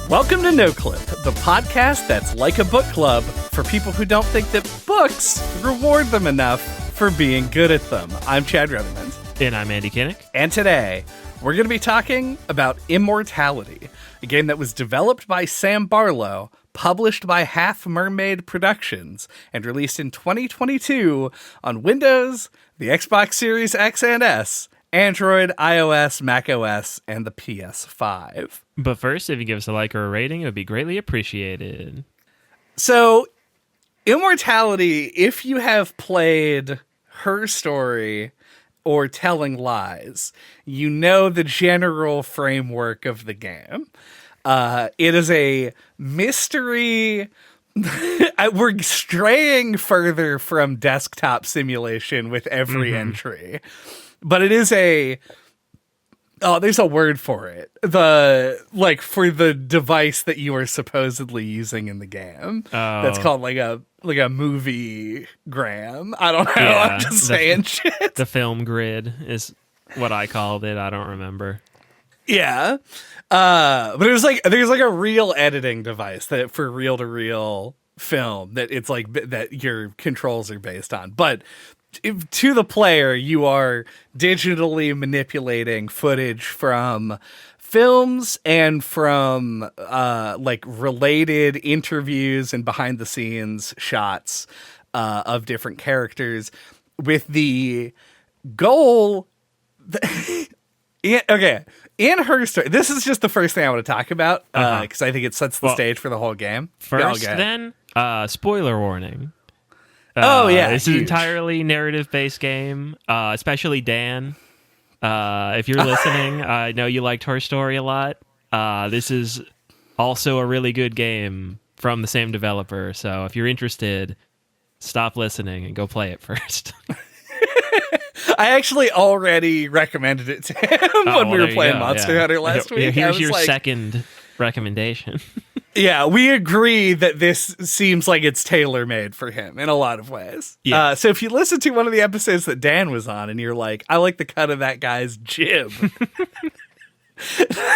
Welcome to No Clip, the podcast that's like a book club for people who don't think that books reward them enough for being good at them. I'm Chad Redmond. And I'm Andy Kinnick. And today, we're going to be talking about Immortality, a game that was developed by Sam Barlow, published by Half Mermaid Productions, and released in 2022 on Windows, the Xbox Series X and S, Android, iOS, macOS, and the PS5. But first, if you give us a like or a rating, it would be greatly appreciated. So, Immortality, if you have played Her Story or Telling Lies, you know the general framework of the game. It is a mystery. We're straying further from desktop simulation with every entry. But it is there's a word for it. For the device that you are supposedly using in the game. Oh. That's called like a movie gram. I don't know. Yeah, I'm just saying shit. The film grid is what I called it. I don't remember. Yeah. But there's like a real editing device that for reel to reel film that it's like that your controls are based on. But to the player, you are digitally manipulating footage from films and from related interviews and behind the scenes shots of different characters with the goal. In Her Story, this is just the first thing I want to talk about because I think it sets the stage for the whole game. First, then, spoiler warning. It's an entirely narrative-based game, especially Dan. If you're listening, I know you liked Her Story a lot. This is also a really good game from the same developer, so if you're interested, stop listening and go play it first. I actually already recommended it to him when we were playing Monster Hunter last week. Here's your second recommendation. Yeah, we agree that this seems like it's tailor-made for him in a lot of ways. Yeah. So if you listen to one of the episodes that Dan was on and you're like, I like the cut of that guy's jib,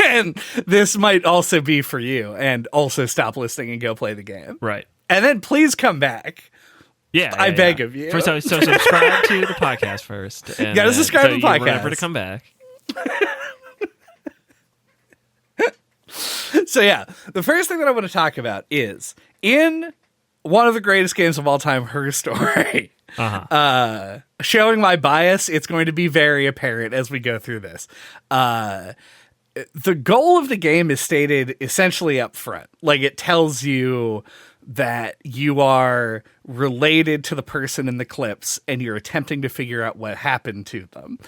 and this might also be for you, and also stop listening and go play the game. Right. And then please come back. Yeah, I beg of you. So subscribe to the podcast first. And, you gotta subscribe to the podcast. Remember to come back. So yeah, the first thing that I want to talk about is in one of the greatest games of all time, Her Story. Showing my bias, it's going to be very apparent as we go through this. The goal of the game is stated essentially up front. Like, it tells you that you are related to the person in the clips and you're attempting to figure out what happened to them.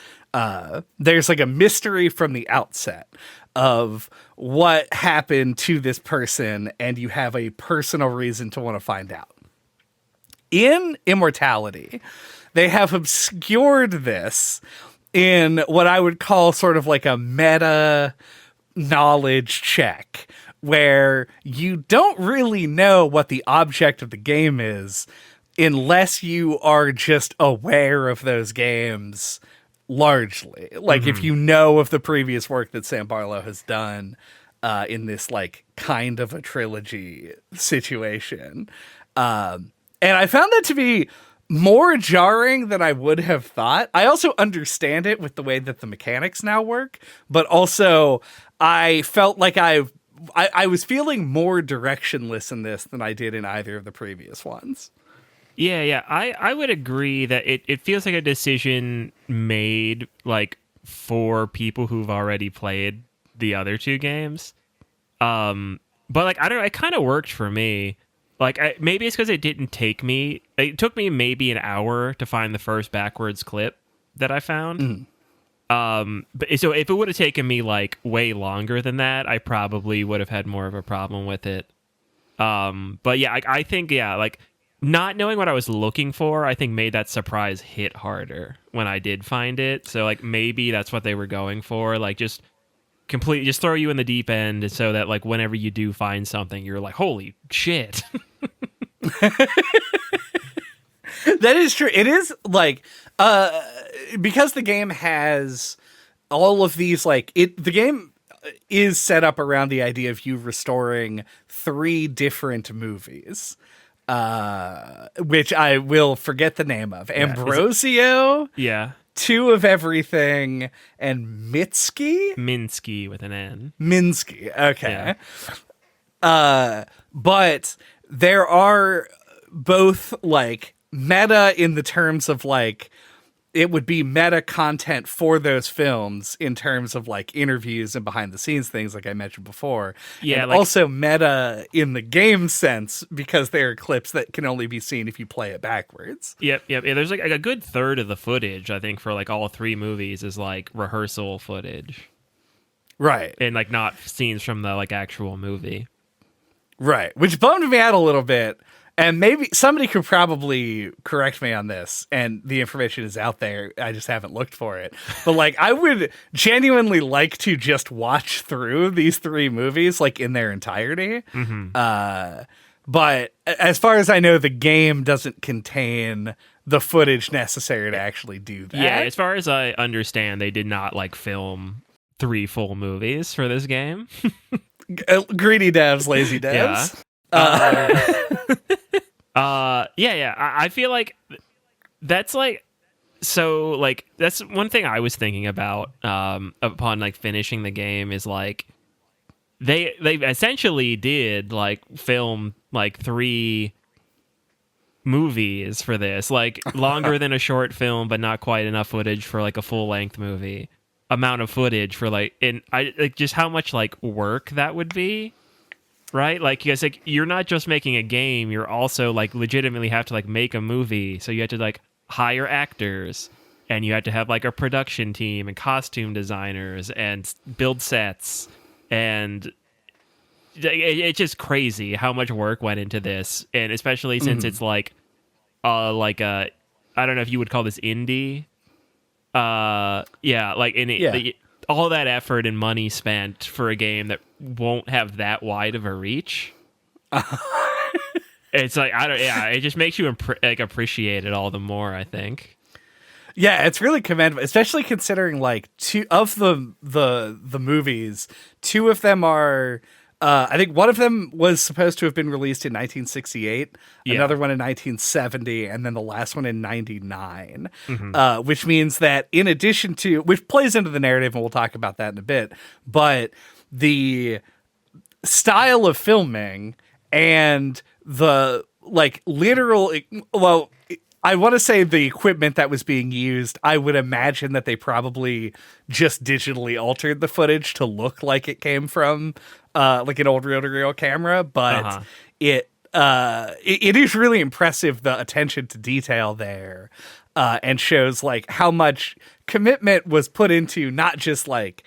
There's like a mystery from the outset of what happened to this person, and you have a personal reason to want to find out. In Immortality, they have obscured this in what I would call sort of like a meta knowledge check, where you don't really know what the object of the game is unless you are just aware of those games largely. Like, if you know of the previous work that Sam Barlow has done in this, like, kind of a trilogy situation. And I found that to be more jarring than I would have thought. I also understand it with the way that the mechanics now work, but also I felt like I was feeling more directionless in this than I did in either of the previous ones. Yeah. I would agree that it feels like a decision made like for people who've already played the other two games. But like, I don't know, it kind of worked for me. Like, maybe it's because it took me maybe an hour to find the first backwards clip that I found. But so if it would have taken me like way longer than that, I probably would have had more of a problem with it. But yeah, I think, like, not knowing what I was looking for, I think made that surprise hit harder when I did find it. So like, maybe that's what they were going for. Like, just throw you in the deep end so that like whenever you do find something, you're like, holy shit. That is true. It is like, because the game has all of these, like, the game is set up around the idea of you restoring 3 different movies, which I will forget the name of. Ambrosio, 2 of Everything, and Minsky with an N. Minsky, okay. But there are both like meta in the terms of like it would be meta content for those films in terms of like interviews and behind the scenes things like I mentioned before. Yeah, and like, also meta in the game sense because there are clips that can only be seen if you play it backwards. Yep. Yeah, there's like a good third of the footage, I think, for like all 3 movies is like rehearsal footage. Right. And like not scenes from the like actual movie. Right. Which bummed me out a little bit. And maybe somebody could probably correct me on this, and the information is out there. I just haven't looked for it. But like, I would genuinely like to just watch through these 3 movies, like in their entirety. But as far as I know, the game doesn't contain the footage necessary to actually do that. Yeah, as far as I understand, they did not like film 3 full movies for this game. Greedy devs, lazy devs. I feel like that's like so like that's one thing I was thinking about upon like finishing the game is like they essentially did like film like 3 movies for this, like longer than a short film but not quite enough footage for like a full-length movie amount of footage for like, and I like just how much like work that would be. Right? Like, you guys, like, you're not just making a game, you're also, like, legitimately have to, like, make a movie. So you have to, like, hire actors, and you have to have, like, a production team and costume designers and build sets. And it's just crazy how much work went into this. And especially since it's, like I don't know if you would call this indie. All that effort and money spent for a game that won't have that wide of a reach. It's like it just makes you appreciate it all the more, I think. Yeah, it's really commendable, especially considering like 2 of the movies, 2 of them are I think one of them was supposed to have been released in 1968, another one in 1970, and then the last one in 99, which means that in addition to, which plays into the narrative, and we'll talk about that in a bit, but the style of filming and the like literal, well, I want to say the equipment that was being used, I would imagine that they probably just digitally altered the footage to look like it came from like an old reel-to-reel camera, but it is really impressive, the attention to detail there, and shows like how much commitment was put into not just like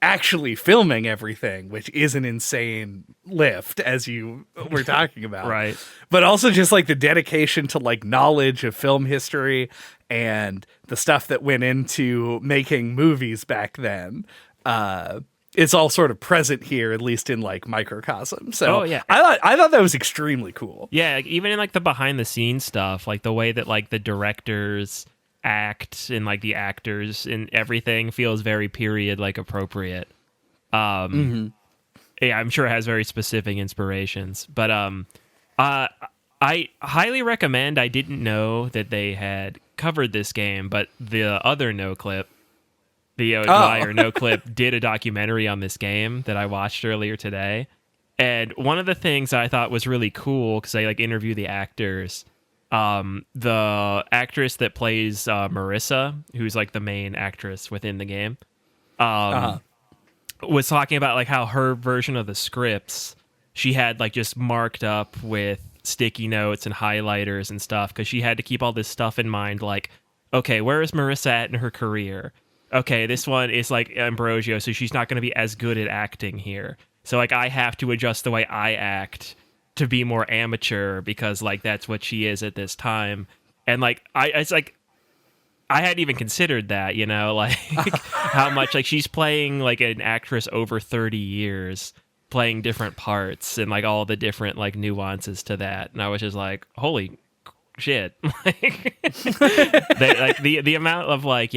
actually filming everything, which is an insane lift, as you were talking about. Right. But also just like the dedication to like knowledge of film history and the stuff that went into making movies back then. It's all sort of present here, at least in like microcosm. So I thought that was extremely cool. Yeah, like, even in like the behind the scenes stuff, like the way that like the directors act and like the actors and everything feels very period like appropriate. Yeah, I'm sure it has very specific inspirations, but I highly recommend. I didn't know that they had covered this game, but the other No Clip, the Dwyer No Clip, did a documentary on this game that I watched earlier today. And one of the things that I thought was really cool, because I like interview the actors, the actress that plays Marissa, who's like the main actress within the game, was talking about like how her version of the scripts she had like just marked up with sticky notes and highlighters and stuff, because she had to keep all this stuff in mind, like, okay, where is Marissa at in her career? Okay, this one is like Ambrosio, so she's not going to be as good at acting here. So like I have to adjust the way I act to be more amateur, because like that's what she is at this time. And like it's like I hadn't even considered that, you know, like how much like she's playing like an actress over 30 years playing different parts and like all the different like nuances to that. And I was just like, holy shit. Like the amount of like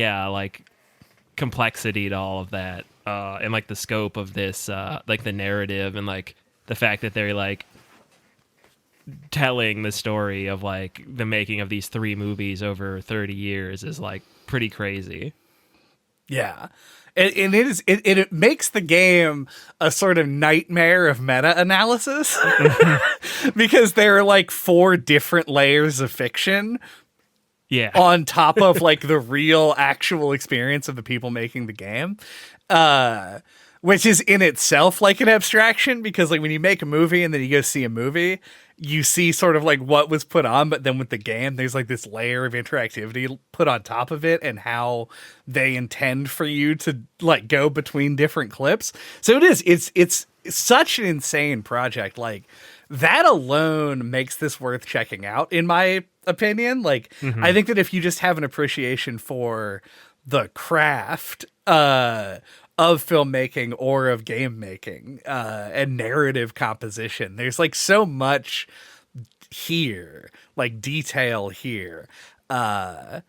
complexity to all of that and like the scope of this, like the narrative and like the fact that they're like telling the story of like the making of these 3 movies over 30 years is like pretty crazy. Yeah. And it makes the game a sort of nightmare of meta-analysis because there are like 4 different layers of fiction on top of like the real actual experience of the people making the game. Which is in itself like an abstraction because like when you make a movie and then you go see a movie, you see sort of like what was put on, but then with the game, there's like this layer of interactivity put on top of it and how they intend for you to like go between different clips. So it's such an insane project. Like that alone makes this worth checking out, in my opinion. Like I think that if you just have an appreciation for the craft, of filmmaking or of game making and narrative composition, there's like so much here, like detail here. Not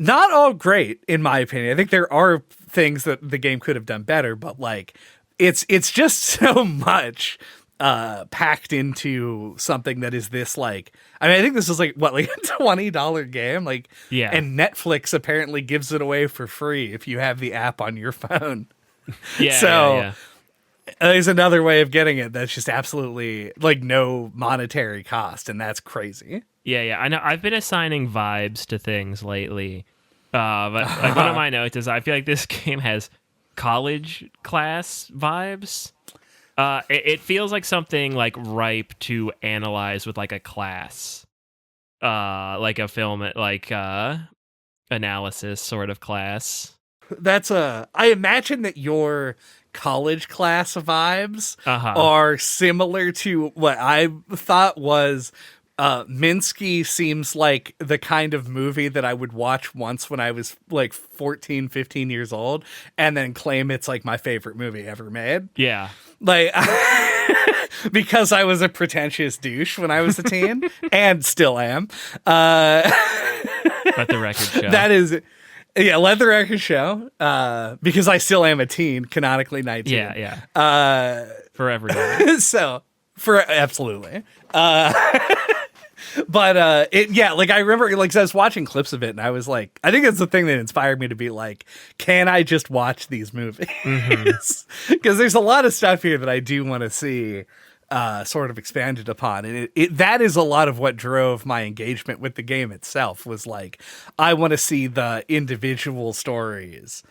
all great, in my opinion. I think there are things that the game could have done better, but like it's just so much packed into something that is this like, I mean, I think this is like what, like a $20 game, like, and Netflix apparently gives it away for free if you have the app on your phone. There's another way of getting it that's just absolutely like no monetary cost, and that's crazy. I know I've been assigning vibes to things lately, but like one of my notes is I feel like this game has college class vibes. It feels like something like ripe to analyze with like a class, like a film like analysis sort of class. I imagine that your college class vibes are similar to what I thought was Minsky seems like the kind of movie that I would watch once when I was like 14, 15 years old and then claim it's like my favorite movie ever made. Yeah. Like, because I was a pretentious douche when I was a teen and still am. Let the record show. That is... Yeah, let the record show. Because I still am a teen, canonically 19. Yeah. Forever. Absolutely. But like I remember, like I was watching clips of it, and I was like, I think it's the thing that inspired me to be like, can I just watch these movies? Because there's a lot of stuff here that I do want to see. Sort of expanded upon, and that is a lot of what drove my engagement with the game itself. Was like, I want to see the individual stories.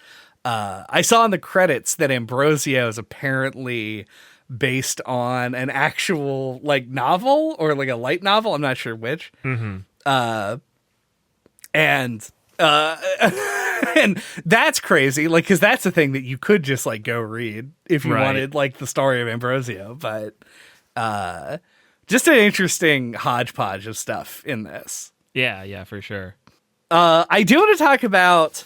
I saw in the credits that Ambrosio is apparently based on an actual like novel or like a light novel. I'm not sure which. And that's crazy, like, because that's the thing that you could just like go read if you wanted like the story of Ambrosio, but just an interesting hodgepodge of stuff in this. Yeah, for sure. I do want to talk about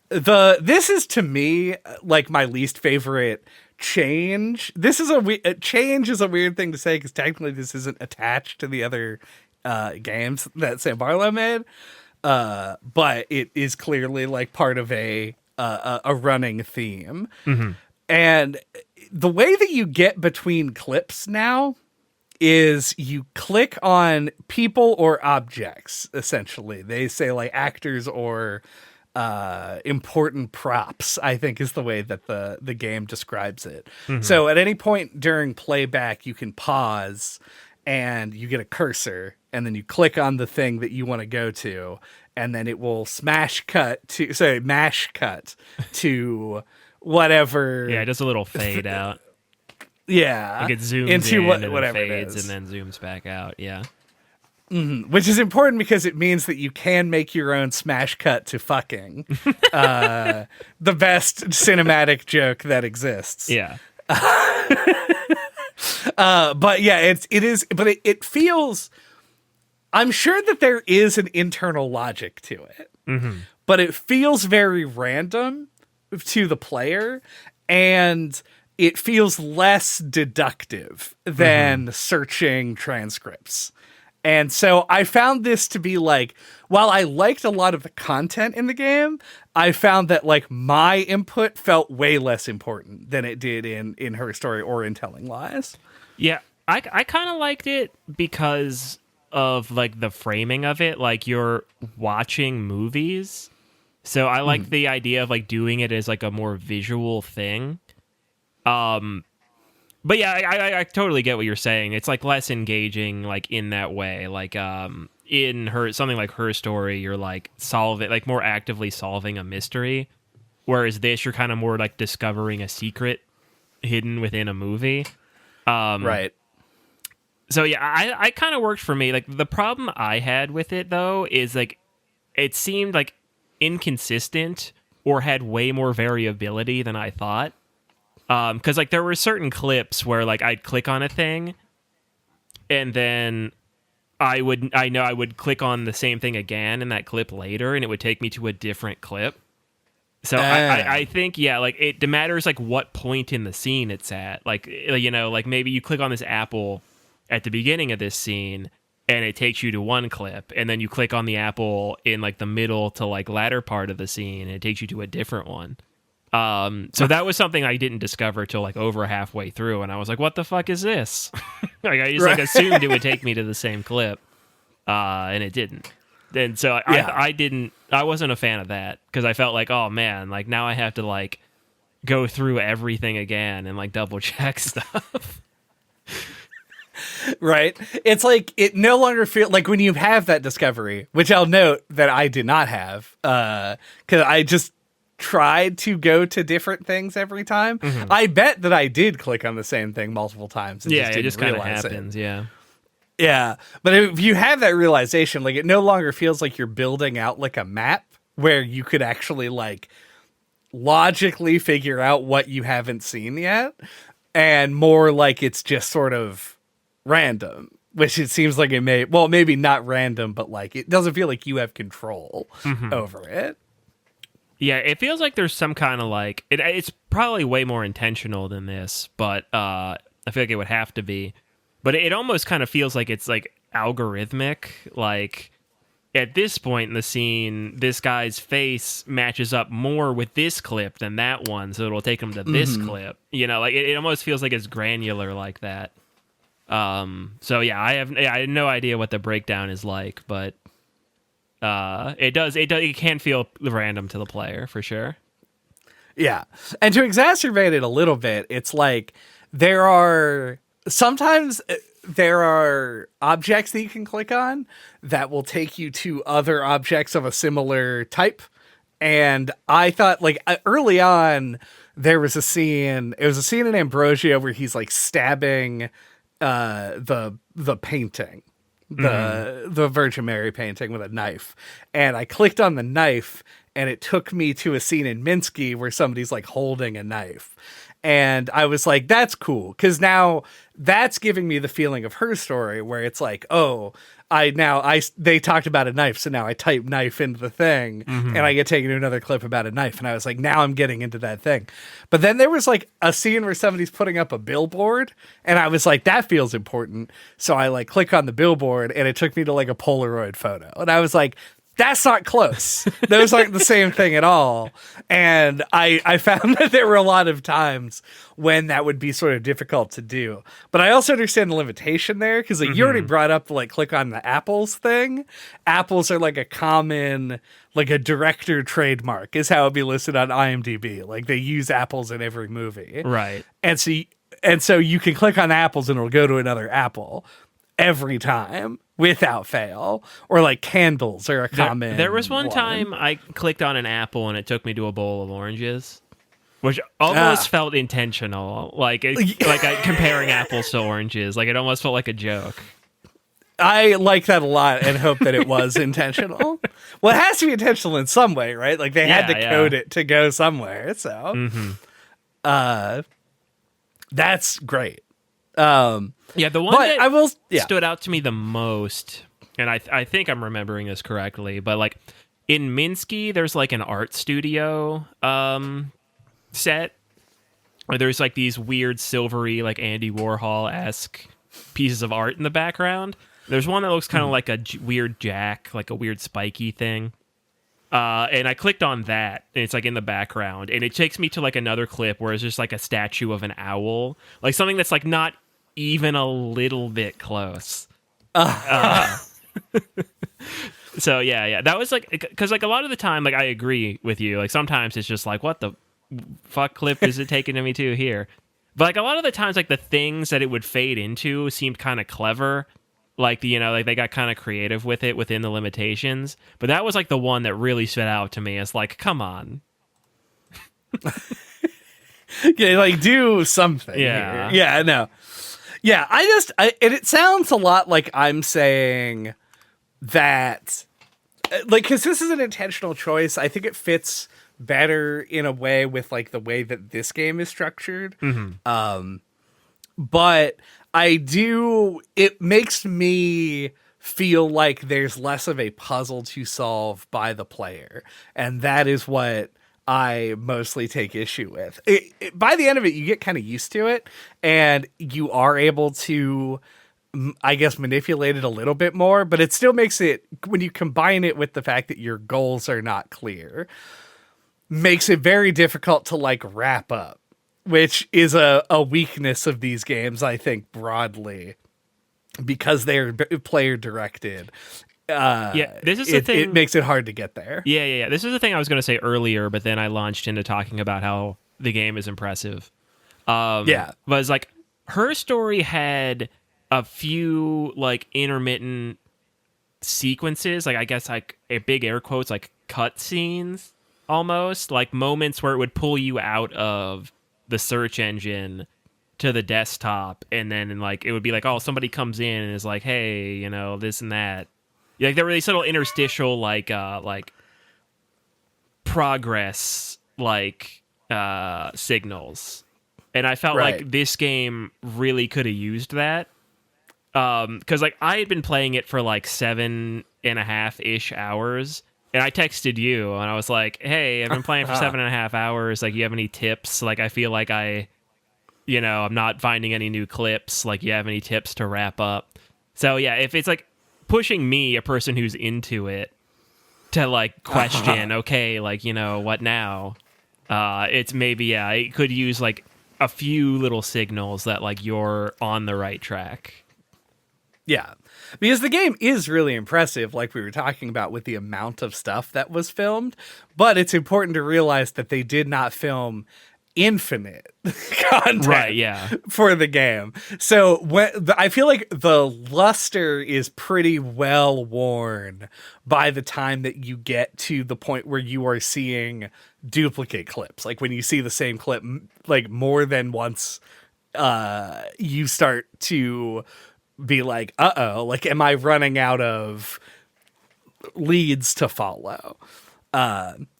this is to me like my least favorite change. This is change is a weird thing to say because technically this isn't attached to the other games that Sam Barlow made. But it is clearly like part of a running theme. And the way that you get between clips now is you click on people or objects, essentially. They say like actors or important props, I think is the way that the game describes it. So at any point during playback, you can pause and you get a cursor, and then you click on the thing that you want to go to, and then it will mash cut to whatever. Yeah, just a little fade out. Yeah. Like it zooms into in whatever and it fades is. and then zooms back out. Yeah. Which is important because it means that you can make your own smash cut to fucking. The best cinematic joke that exists. Yeah. But yeah, it feels, I'm sure that there is an internal logic to it, but it feels very random to the player, and it feels less deductive than searching transcripts. And so I found this to be like, while I liked a lot of the content in the game, I found that like my input felt way less important than it did in Her Story or in Telling Lies. Yeah, I kind of liked it because of like the framing of it, like you're watching movies. So I like the idea of like doing it as like a more visual thing. But yeah, I totally get what you're saying. It's like less engaging, like in that way. Like in something like Her Story, you're like more actively solving a mystery, whereas this, you're kind of more like discovering a secret hidden within a movie. Right. So yeah, I kind of worked for me. Like the problem I had with it though is like it seemed like inconsistent or had way more variability than I thought. Because like there were certain clips where like I'd click on a thing, and then I would click on the same thing again in that clip later, and it would take me to a different clip. So I think like it matters like what point in the scene it's at. Like like maybe you click on this apple at the beginning of this scene, and it takes you to one clip, and then you click on the apple in like the middle to like latter part of the scene, and it takes you to a different one. So that was something I didn't discover till like over halfway through, and I was like, "What the fuck is this?" Like I just like assumed it would take me to the same clip, and it didn't. And so I wasn't a fan of that because I felt like, oh man, like now I have to like go through everything again and like double check stuff. Right. It's like it no longer feels like when you have that discovery, which I'll note that I did not have, because I just tried to go to different things every time. I bet that I did click on the same thing multiple times. And it just kind of happens. Yeah. But if you have that realization, like it no longer feels like you're building out like a map where you could actually like logically figure out what you haven't seen yet, and more like it's just sort of random, which it seems like it maybe not random, but like it doesn't feel like you have control over it. Yeah, it feels like there's some kind of like it's probably way more intentional than this, but I feel like it would have to be. But it almost kind of feels like it's like algorithmic. Like at this point in the scene, this guy's face matches up more with this clip than that one, so it'll take him to this clip. Like it almost feels like it's granular like that. So yeah, I had no idea what the breakdown is like, but it can feel random to the player for sure. Yeah. And to exacerbate it a little bit, it's like there are objects that you can click on that will take you to other objects of a similar type. And I thought like early on there was a scene, it was a scene in Ambrosia where he's like stabbing the painting, the Virgin Mary painting with a knife. And I clicked on the knife and it took me to a scene in Minsky where somebody's like holding a knife. And I was like, that's cool. Because now that's giving me the feeling of Her Story where it's like, oh, they talked about a knife. So now I type knife into the thing and I get taken to another clip about a knife. And I was like, now I'm getting into that thing. But then there was like a scene where somebody's putting up a billboard and I was like, that feels important. So I like click on the billboard and it took me to like a Polaroid photo. And I was like, that's not close. Those aren't the same thing at all. And I found that there were a lot of times when that would be sort of difficult to do. But I also understand the limitation there because like, you already brought up like click on the apples thing. Apples are like a common, like a director trademark is how it'd be listed on IMDb. Like they use apples in every movie. Right. And so you can click on apples and it'll go to another apple every time without fail, or like candles are a common there was one time I clicked on an apple and it took me to a bowl of oranges, which almost felt intentional, like comparing apples to oranges, like it almost felt like a joke. I like that a lot and hope that it was intentional. Well, it has to be intentional in some way, right? Like they had to code it to go somewhere, so that's great. The one that stood out to me the most, and I think I'm remembering this correctly, but like in Minsky, there's like an art studio set where there's like these weird silvery, like Andy Warhol-esque pieces of art in the background. There's one that looks kind of like a weird jack, like a weird spiky thing. And I clicked on that, and it's like in the background, and it takes me to like another clip where it's just like a statue of an owl, like something that's like not even a little bit close. So yeah, that was like, because like a lot of the time, like I agree with you. Like sometimes it's just like, what the fuck clip is it taking me to here? But like a lot of the times, like the things that it would fade into seemed kind of clever. Like, you know, like they got kind of creative with it within the limitations. But that was like the one that really stood out to me as like, come on. Yeah, like do something. Yeah. Here. Yeah, no. Yeah, and it sounds a lot like I'm saying that, like, because this is an intentional choice. I think it fits better in a way with like the way that this game is structured. But it makes me feel like there's less of a puzzle to solve by the player. And that is what I mostly take issue with. By the end of it, you get kind of used to it, and you are able to, I guess, manipulate it a little bit more, but it still makes it, when you combine it with the fact that your goals are not clear, makes it very difficult to like wrap up, which is a weakness of these games, I think, broadly, because they're player directed. This is the thing. It makes it hard to get there. Yeah. This is the thing I was going to say earlier, but then I launched into talking about how the game is impressive. But it's like her story had a few like intermittent sequences, like I guess like a big air quotes, like cut scenes, almost like moments where it would pull you out of the search engine to the desktop, and then like it would be like, oh, somebody comes in and is like, hey, you know, this and that. Like there were these little interstitial like progress like signals, and I felt like this game really could have used that, because like I had been playing it for like 7.5-ish hours, and I texted you and I was like, hey, I've been playing for 7.5 hours, like you have any tips? Like I feel like I'm not finding any new clips, like you have any tips to wrap up? So yeah, if it's like pushing me, a person who's into it, to like question, okay, like, you know, what now? It's maybe, it could use like a few little signals that like you're on the right track. Yeah, because the game is really impressive, like we were talking about, with the amount of stuff that was filmed, but it's important to realize that they did not film infinite content for the game. So I feel like the luster is pretty well worn by the time that you get to the point where you are seeing duplicate clips. Like when you see the same clip like more than once, you start to be like, uh-oh, like am I running out of leads to follow?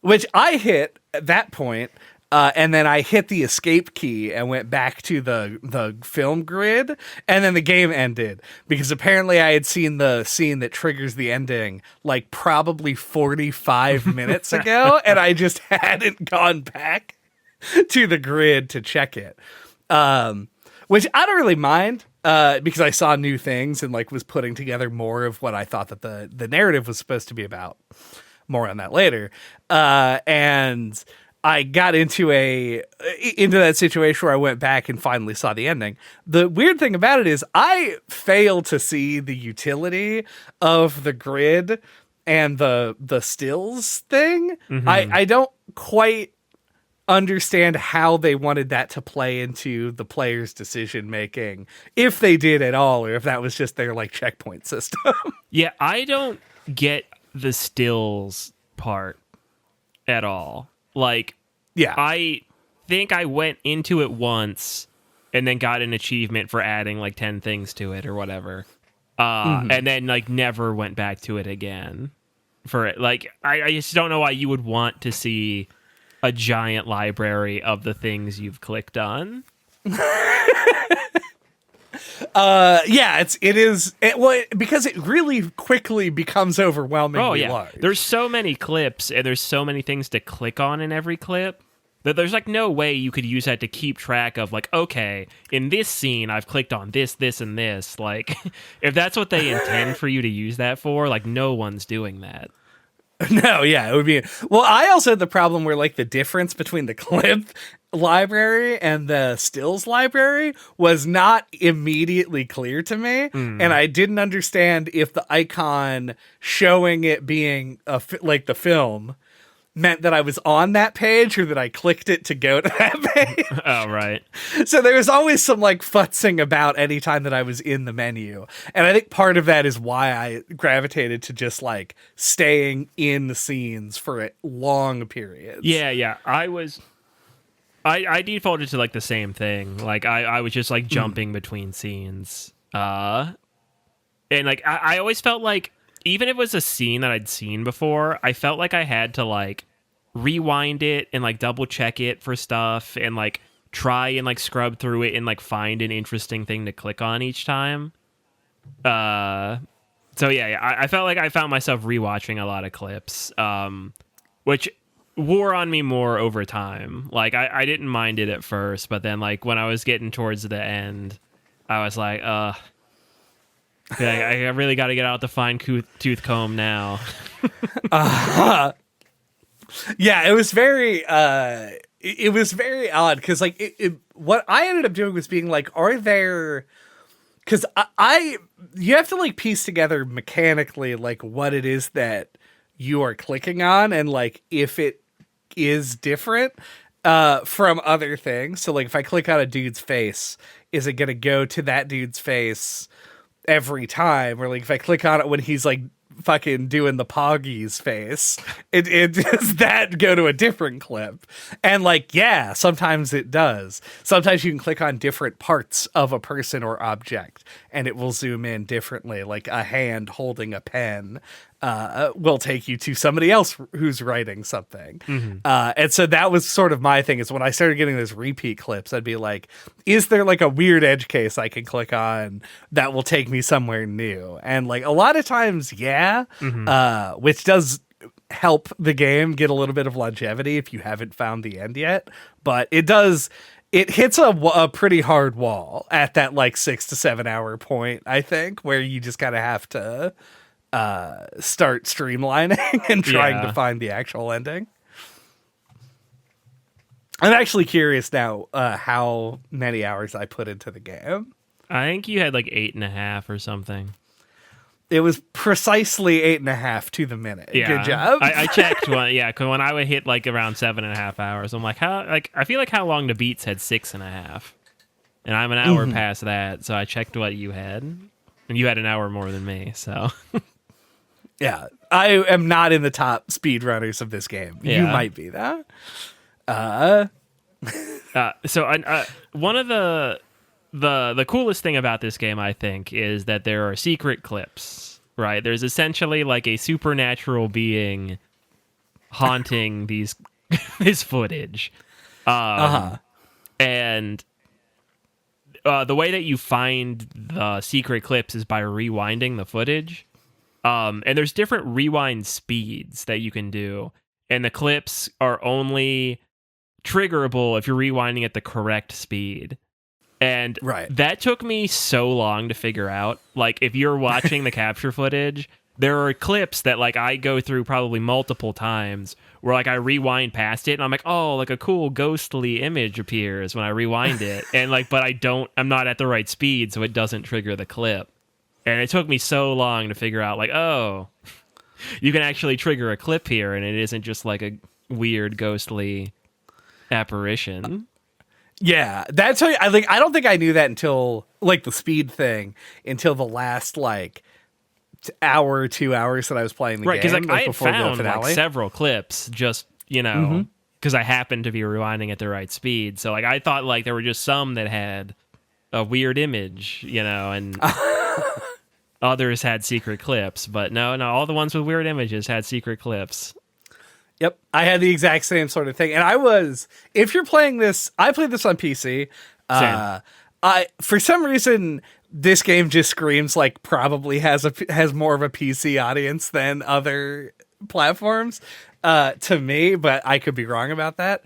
Which I hit at that point. And then I hit the escape key and went back to the film grid, and then the game ended, because apparently I had seen the scene that triggers the ending like probably 45 minutes ago, and I just hadn't gone back to the grid to check it. Which I don't really mind, because I saw new things and like was putting together more of what I thought that the narrative was supposed to be about. More on that later. And I got into that situation where I went back and finally saw the ending. The weird thing about it is I fail to see the utility of the grid and the stills thing. Mm-hmm. I don't quite understand how they wanted that to play into the player's decision making, if they did at all, or if that was just their like checkpoint system. Yeah, I don't get the stills part at all. Like, yeah, I think I went into it once and then got an achievement for adding like 10 things to it or whatever. And then like never went back to it again for it. Like, I just don't know why you would want to see a giant library of the things you've clicked on. Because it really quickly becomes overwhelmingly large. There's so many clips and there's so many things to click on in every clip That there's like no way you could use that to keep track of like, okay, in this scene I've clicked on this, this, and this. Like, if that's what they intend for you to use that for, like, no one's doing that. No, yeah, it would be. Well, I also had the problem where like the difference between the clip library and the stills library was not immediately clear to me, and I didn't understand if the icon showing it being like the film meant that I was on that page or that I clicked it to go to that page. Oh, right. So there was always some like futzing about any time that I was in the menu. And I think part of that is why I gravitated to just like staying in the scenes for long periods. Yeah. I defaulted to like the same thing. Like I was just like jumping between scenes. And like I always felt like even if it was a scene that I'd seen before, I felt like I had to like rewind it and like double check it for stuff and like try and like scrub through it and like find an interesting thing to click on each time. So yeah, I felt like I found myself rewatching a lot of clips, which wore on me more over time. Like I didn't mind it at first, but then like when I was getting towards the end, I was like, I really got to get out the fine tooth comb now. Yeah, it was very it was very odd because like what I ended up doing was being like, are there? Because you have to like piece together mechanically like what it is that you are clicking on and like if it is different from other things. So like if I click on a dude's face, is it gonna go to that dude's face every time? Or like if I click on it when he's like fucking doing the Poggy's face, it does that go to a different clip? And like, yeah, sometimes it does. Sometimes you can click on different parts of a person or object and it will zoom in differently. Like a hand holding a pen will take you to somebody else who's writing something. And so that was sort of my thing, is when I started getting those repeat clips, I'd be like, is there like a weird edge case I can click on that will take me somewhere new? And like a lot of times, yeah, which does help the game get a little bit of longevity if you haven't found the end yet. But it hits a pretty hard wall at that like 6 to 7 hour point, I think, where you just kind of have to start streamlining and trying to find the actual ending. I'm actually curious now how many hours I put into the game. I think you had like 8.5 or something. It was precisely 8.5 to the minute. Yeah. Good job. I checked one. Yeah, because when I would hit like around 7.5 hours, I'm like, how? Like I feel like How Long to Beat had 6.5, and I'm an hour past that. So I checked what you had, and you had an hour more than me. So. Yeah, I am not in the top speedrunners of this game. Yeah. You might be that. So one of the coolest thing about this game, I think, is that there are secret clips, right? There's essentially like a supernatural being haunting this footage. And the way that you find the secret clips is by rewinding the footage. And there's different rewind speeds that you can do, and the clips are only triggerable if you're rewinding at the correct speed. And that took me so long to figure out. Like, if you're watching the capture footage, there are clips that like I go through probably multiple times where like I rewind past it and I'm like, oh, like a cool ghostly image appears when I rewind it, and like, but I'm not at the right speed, so it doesn't trigger the clip. And it took me so long to figure out, like, oh, you can actually trigger a clip here, and it isn't just like a weird ghostly apparition. Yeah, that's how I don't think I knew that until like the speed thing until the last like hour or 2 hours that I was playing the game. Right, because like I had found the finale. Like several clips, just because I happened to be rewinding at the right speed. So like I thought like there were just some that had a weird image, and. Others had secret clips, but no, all the ones with weird images had secret clips. Yep, I had the exact same sort of thing. And if you're playing this, I played this on PC. For some reason, this game just screams like probably has more of a PC audience than other platforms. to me, but I could be wrong about that.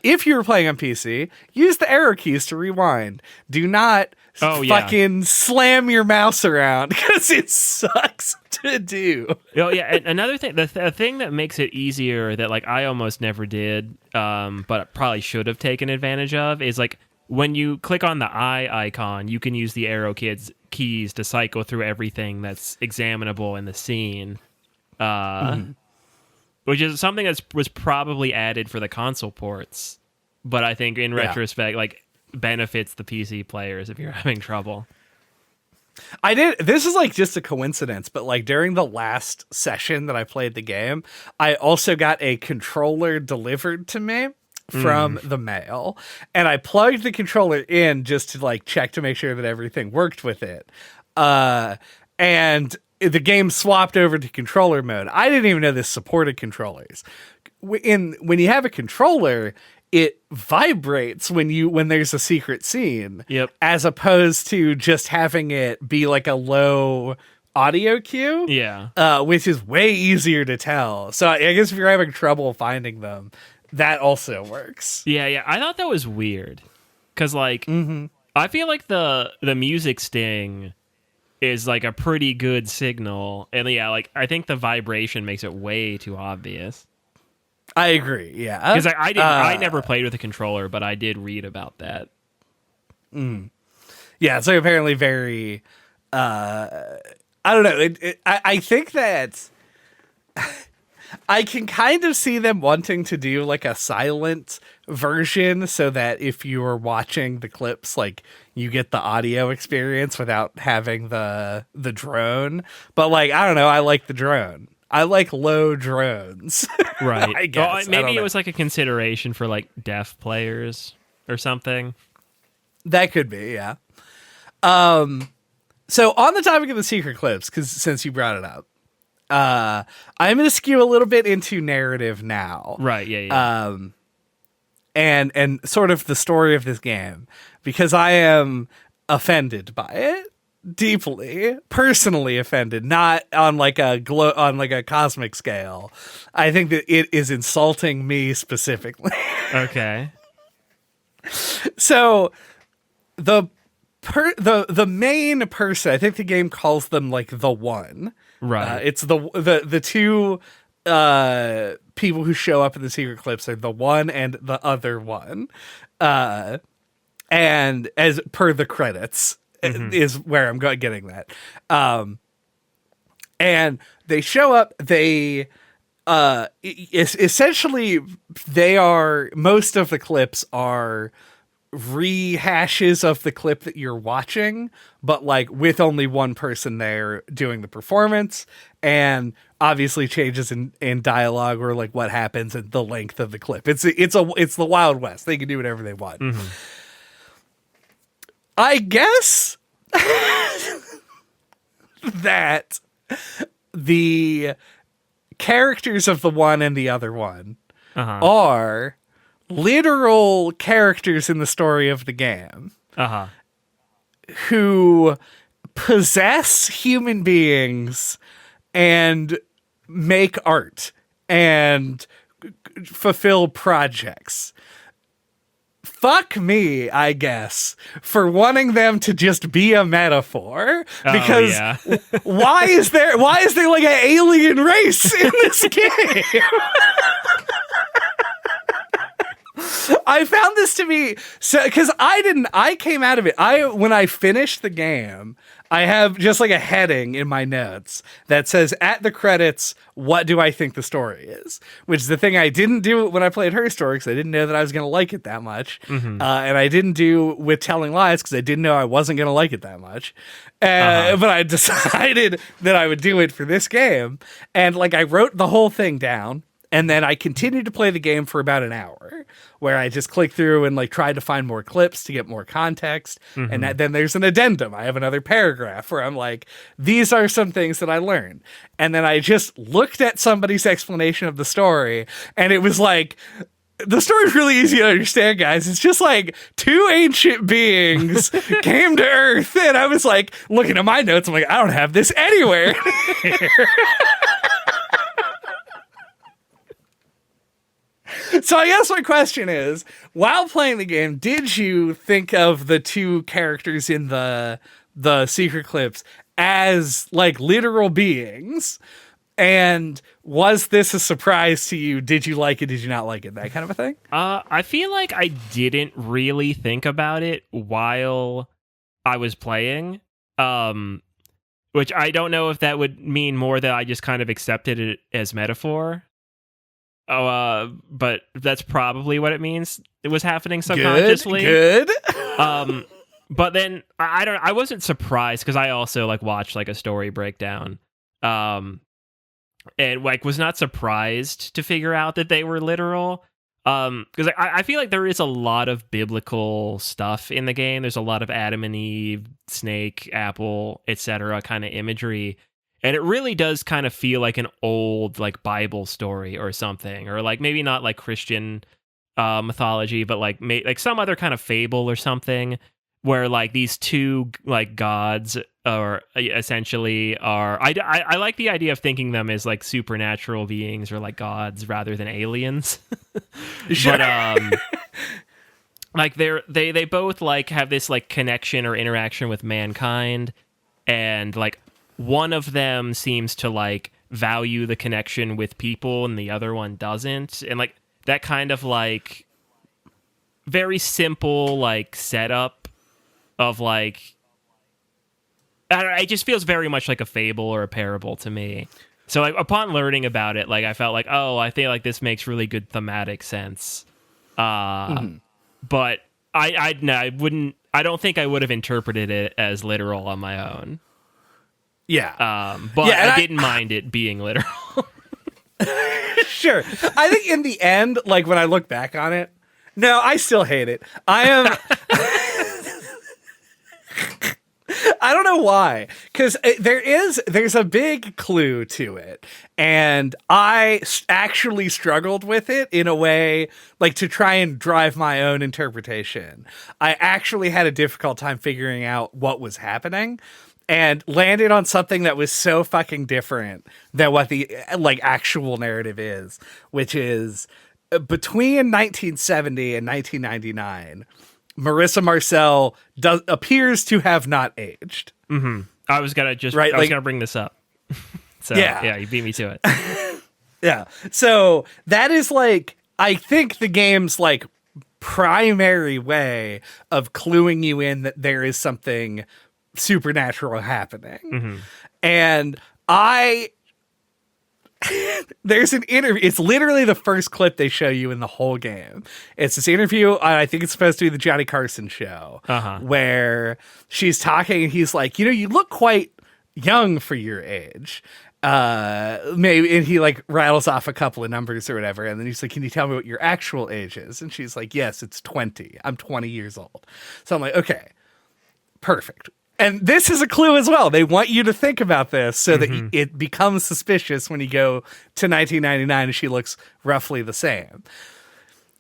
If you were playing on PC, use the arrow keys to rewind. Do not fucking slam your mouse around because it sucks to do. Oh yeah, and another thing, the thing that makes it easier that like I almost never did, but probably should have taken advantage of is like when you click on the eye icon, you can use the arrow keys to cycle through everything that's examinable in the scene. Which is something that was probably added for the console ports, but I think in retrospect, like benefits the PC players if you're having trouble. This is like just a coincidence, but like during the last session that I played the game, I also got a controller delivered to me from the mail, and I plugged the controller in just to like check to make sure that everything worked with it. And the game swapped over to controller mode. I didn't even know this supported controllers. When you have a controller, it vibrates when there's a secret scene. Yep. As opposed to just having it be like a low audio cue. Yeah. Which is way easier to tell. So I guess if you're having trouble finding them, that also works. Yeah. I thought that was weird. Because like, I feel like the music sting is like a pretty good signal, and yeah, like I think the vibration makes it way too obvious. I agree, yeah, because I never played with a controller, but I did read about that. Yeah, it's like apparently very I don't know, I think that I can kind of see them wanting to do like a silent version so that if you are watching the clips, like you get the audio experience without having the drone. But like, I don't know, I like the drone. I like low drones. Right. I guess. Well, maybe it was like a consideration for like deaf players or something. That could be, yeah. So on the topic of the secret clips, because since you brought it up, I'm going to skew a little bit into narrative now. Right, yeah. And sort of the story of this game, because I am offended by it deeply, personally offended, not on like a cosmic scale. I think that it is insulting me specifically. Okay. So the main person, I think the game calls them like the one. Right. It's the two people who show up in the secret clips are the one and the other one. And as per the credits is where I'm getting that. And they show up, they essentially most of the clips are rehashes of the clip that you're watching, but like with only one person there doing the performance, and obviously changes in dialogue or like what happens and the length of the clip. It's the Wild West. They can do whatever they want. I guess that the characters of the one and the other one are literal characters in the story of the game who possess human beings and make art and fulfill projects. Fuck me, I guess, for wanting them to just be a metaphor. Because why is there like an alien race in this game? I found this to be so, because I came out of it. When I finished the game, I have just like a heading in my notes that says at the credits, what do I think the story is? Which is the thing I didn't do when I played Her Story, because I didn't know that I was going to like it that much. And I didn't do with Telling Lies because I didn't know I wasn't going to like it that much. But I decided that I would do it for this game. And like I wrote the whole thing down. And then I continued to play the game for about an hour, where I just clicked through and like tried to find more clips to get more context. And then there's an addendum. I have another paragraph where I'm like, these are some things that I learned. And then I just looked at somebody's explanation of the story, and it was like, the story's really easy to understand, guys. It's just like two ancient beings came to Earth, and I was like, looking at my notes, I'm like, I don't have this anywhere. So I guess my question is, while playing the game, did you think of the two characters in the secret clips as like literal beings? And was this a surprise to you? Did you like it? Did you not like it? That kind of a thing? I feel like I didn't really think about it while I was playing. Which I don't know if that would mean more that I just kind of accepted it as metaphor. But that's probably what it means. It was happening subconsciously. Good. But then I wasn't surprised because I also like watched like a story breakdown. And like was not surprised to figure out that they were literal. Because I feel like there is a lot of biblical stuff in the game. There's a lot of Adam and Eve, snake, apple, etc. kind of imagery. And it really does kind of feel like an old like Bible story or something, or like maybe not like Christian mythology, but like like some other kind of fable or something, where like these two like gods are essentially are. I like the idea of thinking them as like supernatural beings or like gods rather than aliens. Sure. But like they both like have this like connection or interaction with mankind, and like one of them seems to like value the connection with people and the other one doesn't, and like that kind of like very simple like setup of like I don't know, it just feels very much like a fable or a parable to me. So like upon learning about it, like I felt like, oh, I feel like this makes really good thematic sense. But I wouldn't. I don't think I would have interpreted it as literal on my own. Yeah. But yeah, I didn't mind it being literal. Sure. I think in the end, like when I look back on it, no, I still hate it. I am. I don't know why, because there's a big clue to it, and I actually struggled with it in a way, like to try and drive my own interpretation. I actually had a difficult time figuring out what was happening, and landed on something that was so fucking different than what the like actual narrative is, which is between 1970 and 1999. Marissa Marcel appears to have not aged. Mm-hmm. I was gonna bring this up. So yeah, you beat me to it. Yeah. So that is like, I think the game's like primary way of cluing you in that there is something supernatural happening. Mm-hmm. And there's an interview. It's literally the first clip they show you in the whole game. It's this interview. I think it's supposed to be the Johnny Carson show, where she's talking and he's like, you look quite young for your age. Maybe, and he like rattles off a couple of numbers or whatever. And then he's like, can you tell me what your actual age is? And she's like, yes, it's 20. I'm 20 years old. So I'm like, okay, perfect. And this is a clue as well. They want you to think about this so that it becomes suspicious when you go to 1999 and she looks roughly the same.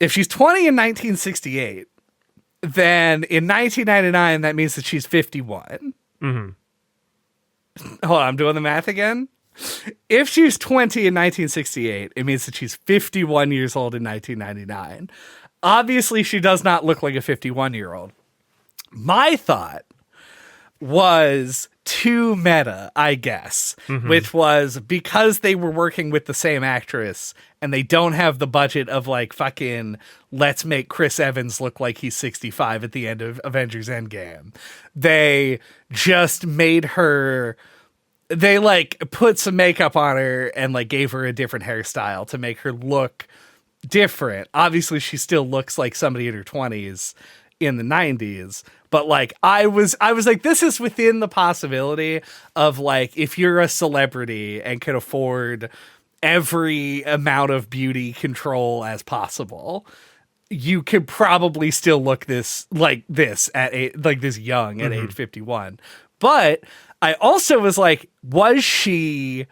If she's 20 in 1968, then in 1999, that means that she's 51. Mm-hmm. Hold on, I'm doing the math again. If she's 20 in 1968, it means that she's 51 years old in 1999. Obviously, she does not look like a 51-year-old. My thought was too meta, I guess, which was because they were working with the same actress and they don't have the budget of like fucking let's make Chris Evans look like he's 65 at the end of Avengers Endgame. They just made her, they like put some makeup on her and like gave her a different hairstyle to make her look different. Obviously she still looks like somebody in her 20s in the 90s, but like I was like, this is within the possibility of like, if you're a celebrity and can afford every amount of beauty control as possible, you could probably still look this at this young at age 51. But I also was like, was she,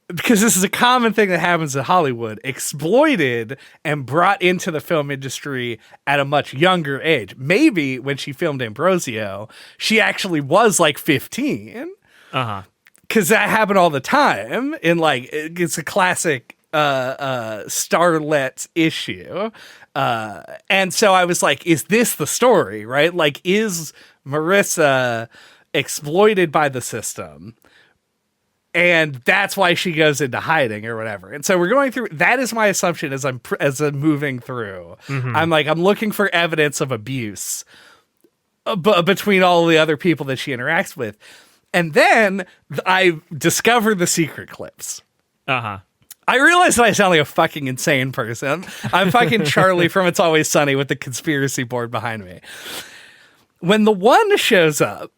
because this is a common thing that happens in Hollywood, exploited and brought into the film industry at a much younger age. Maybe when she filmed Ambrosio, she actually was like 15. Because that happened all the time. And like, it's a classic starlet issue. And so I was like, is this the story, right? Like, is Marissa exploited by the system? And that's why she goes into hiding or whatever. And so we're going through. That is my assumption as I'm moving through. Mm-hmm. I'm looking for evidence of abuse between all the other people that she interacts with. And then I discover the secret clips. Uh-huh. I realize that I sound like a fucking insane person. I'm fucking Charlie from It's Always Sunny with the conspiracy board behind me. When the one shows up,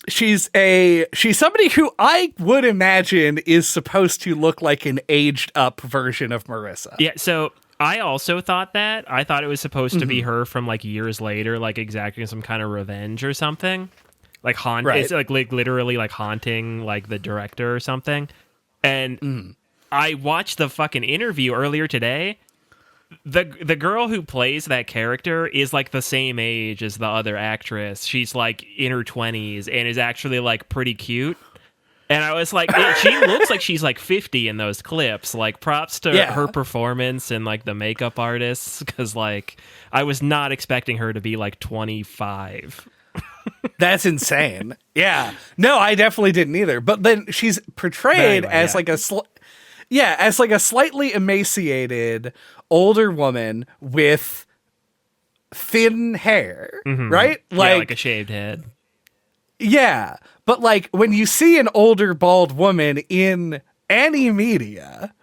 she's somebody who I would imagine is supposed to look like an aged up version of Marissa. Yeah, so I also thought that. I thought it was supposed to be her from like years later, like exacting some kind of revenge or something. Like it's like literally like haunting like the director or something. And I watched the fucking interview earlier today. The girl who plays that character is like the same age as the other actress. She's like in her 20s and is actually like pretty cute. And I was like, she looks like she's like 50 in those clips. Like props to her performance and like the makeup artists, because like I was not expecting her to be like 25. That's insane. Yeah. No, I definitely didn't either. But then she's portrayed as like a as like a slightly emaciated older woman with thin hair, right? Like a shaved head. Yeah. But like when you see an older bald woman in any media,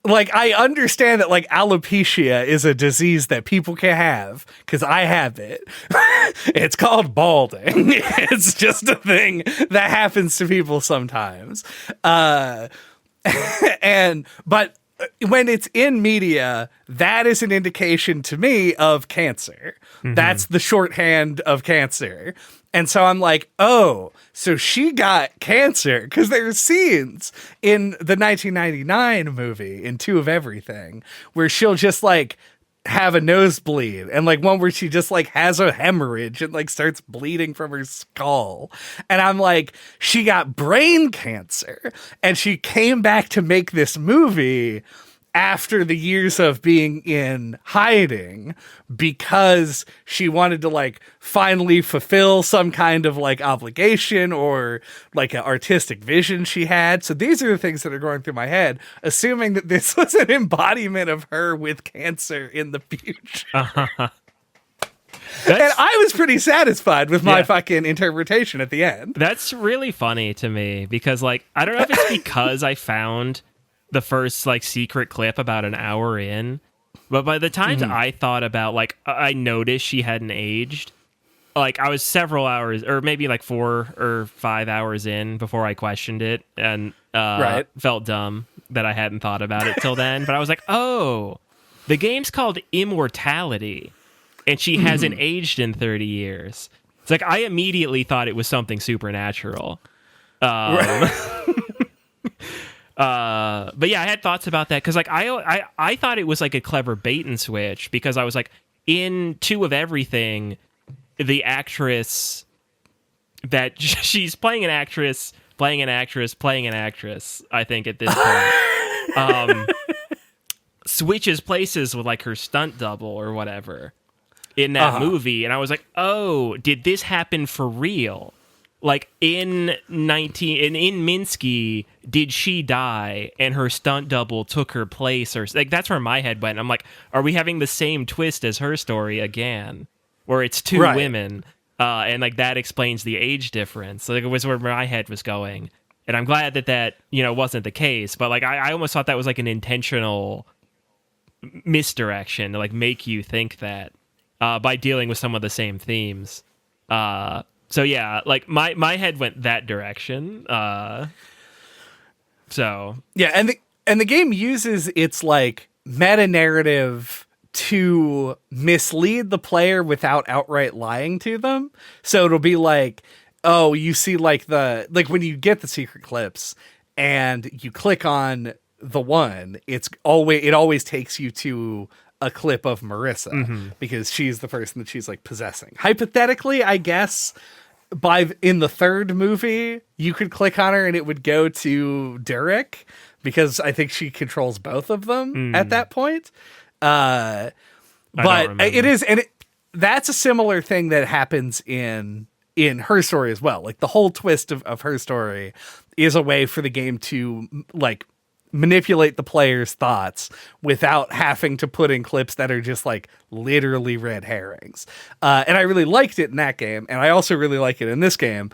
like I understand that like alopecia is a disease that people can have, because I have it. It's called balding. It's just a thing that happens to people sometimes. But when it's in media, that is an indication to me of cancer. That's the shorthand of cancer. And so I'm like, oh, so she got cancer, because there's scenes in the 1999 movie, in Two of Everything, where she'll just like have a nosebleed, and like one where she just like has a hemorrhage and like starts bleeding from her skull. And I'm like, she got brain cancer, and she came back to make this movie after the years of being in hiding, because she wanted to like finally fulfill some kind of like obligation or like an artistic vision she had. So these are the things that are going through my head, assuming that this was an embodiment of her with cancer in the future. And I was pretty satisfied with my fucking interpretation at the end. That's really funny to me, because like, I don't know if it's because I found the first like secret clip about an hour in, but by the time I thought about like, I noticed she hadn't aged, like I was several hours or maybe like 4 or 5 hours in before I questioned it, and felt dumb that I hadn't thought about it till then. But I was like, oh, the game's called Immortality, and she hasn't aged in 30 years. It's like I immediately thought it was something supernatural. But yeah, I had thoughts about that, because like I thought it was like a clever bait and switch, because I was like, in Two of Everything, the actress that she's playing an actress, I think at this point, switches places with like her stunt double or whatever in that movie, and I was like, oh, did this happen for real? Like in Minsky, did she die and her stunt double took her place, or like that's where my head went. I'm like, are we having the same twist as her story again, where it's two women, and like that explains the age difference? So like, it was where my head was going, and I'm glad that wasn't the case. But like I almost thought that was like an intentional misdirection to like make you think that by dealing with some of the same themes. So yeah, like my head went that direction. So yeah, and the game uses its like meta narrative to mislead the player without outright lying to them. So it'll be like, oh, you see like when you get the secret clips and you click on the one, it always takes you to a clip of Marissa, because she's the person that she's like possessing. Hypothetically, I guess in the third movie, you could click on her and it would go to Derek, because I think she controls both of them at that point. But it is, and that's a similar thing that happens in her story as well. Like the whole twist of her story is a way for the game to like manipulate the player's thoughts without having to put in clips that are just like literally red herrings. And I really liked it in that game, and I also really like it in this game.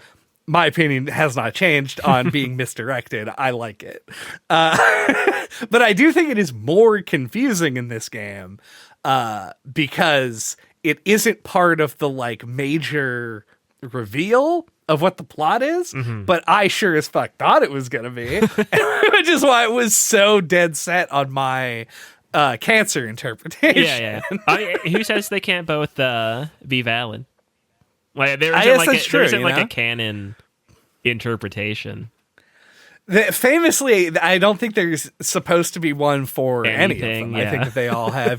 My opinion has not changed on being misdirected. I like it. But I do think it is more confusing in this game because it isn't part of the like major reveal of what the plot is, but I sure as fuck thought it was going to be, which is why it was so dead set on my cancer interpretation. Yeah. Who says they can't both be valid? Like, there isn't like a canon interpretation. Famously, I don't think there's supposed to be one for anything. I think that they all have,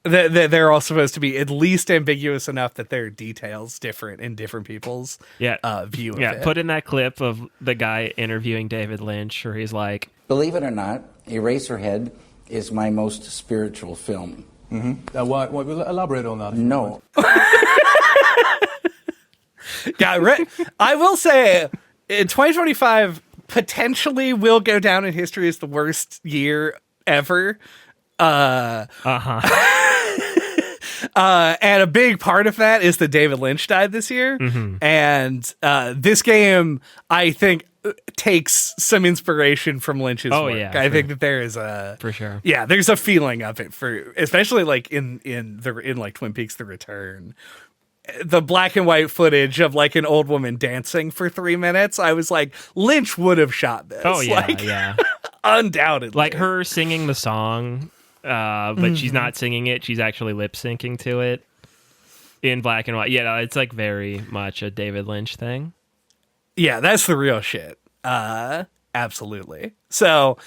they're all supposed to be at least ambiguous enough that there are details different in different people's view of it. Yeah, put in that clip of the guy interviewing David Lynch where he's like, believe it or not, Eraserhead is my most spiritual film. What elaborate on that? No. I will say, in 2025, potentially will go down in history as the worst year ever. And a big part of that is that David Lynch died this year. And this game, I think, takes some inspiration from Lynch's work. Yeah, I think that there is for sure. Yeah, there's a feeling of it for, especially like in like Twin Peaks: The Return. The black and white footage of like an old woman dancing for 3 minutes. I was like, Lynch would have shot this. Oh yeah, yeah. Undoubtedly. Like her singing the song, but she's not singing it. She's actually lip syncing to it in black and white. Yeah, no, it's like very much a David Lynch thing. Yeah, that's the real shit. Absolutely. So,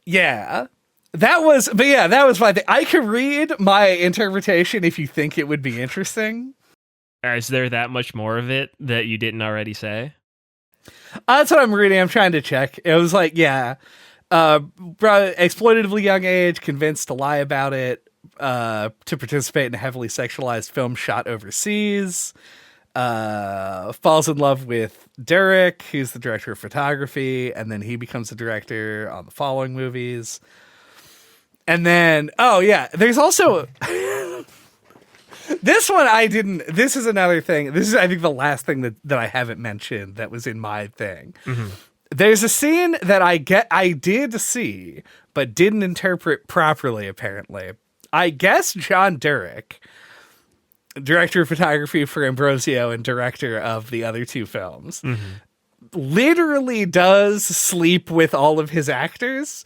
yeah. That was my thing. I could read my interpretation if you think it would be interesting. Is there that much more of it that you didn't already say? That's what I'm reading. I'm trying to check. It was like, exploitatively young age, convinced to lie about it, to participate in a heavily sexualized film shot overseas, falls in love with Derek, who's the director of photography, and then he becomes the director on the following movies. And then, there's also this one this is another thing. This is, I think, the last thing that I haven't mentioned that was in my thing. There's a scene that I did see, but didn't interpret properly, apparently. I guess John Durick, director of photography for Ambrosio and director of the other two films, literally does sleep with all of his actors.